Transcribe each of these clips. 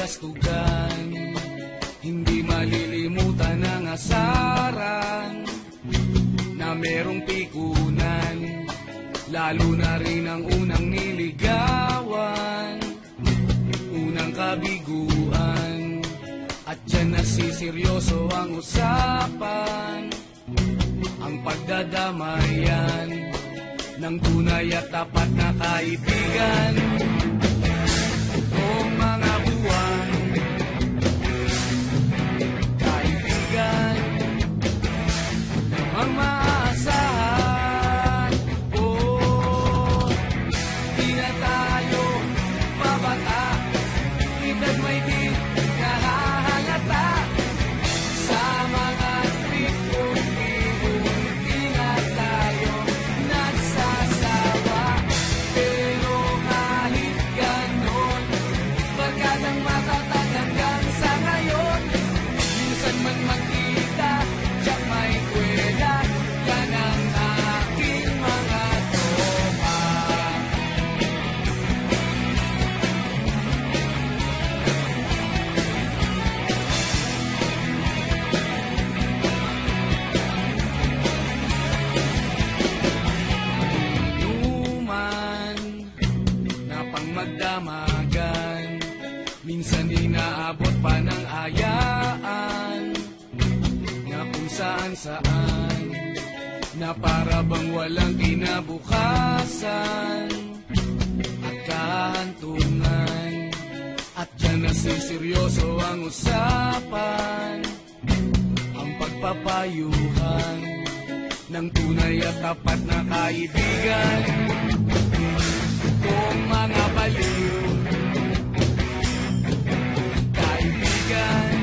kabastugan. Hindi malilimutan ang asaran na merong pikunan, lalo na rin ang unang niligawan, unang kabiguan. At dyan nasiseryoso ang usapan, ang pagdadamayan ng tunay at tapat na kaibigan. Noong mga buwan, kaibigan namang maasahan. Oh, di na tayo babata, edad may di nahahalata. Sa mga trip-trip-trip, di na tayo nagsasawa. Pero kahit ganon, barkadang matatag hanggang sa ngayon. Minsan man magkita, tiyak may kwela, yan ang aking mga tropa. Inuman na pang magdamagan, minsan inaabot pa ng ayaan, na kung saan-saan, na para bang walang kinabukasan at kahantungan. At dyan nasiseryoso ang usapan, ang pagpapayuhan ng tunay at tapat na kaibigan. Kung mga baliw, kaibigan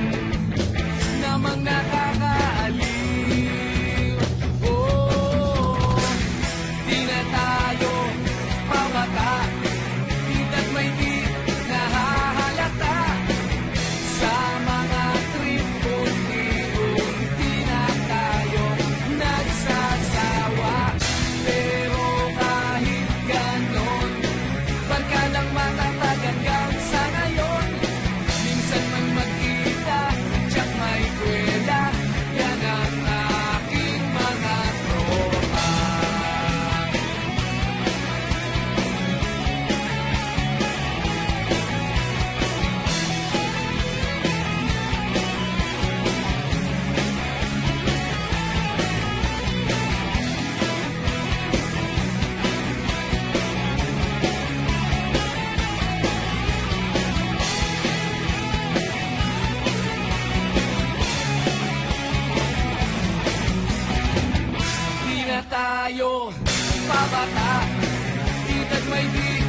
namang nakakaaliw. Oh, di na tayo pabata, edad may di nahahalata. Sa mga trip-trip, di na tayo nagsasawa. Pero kahit ganon, barkadang matatag hanggang sa ngayon. Minsan man magkita, tiyak may kwela, yan ang aking mga tropa. Di na tayo pabata, edad may di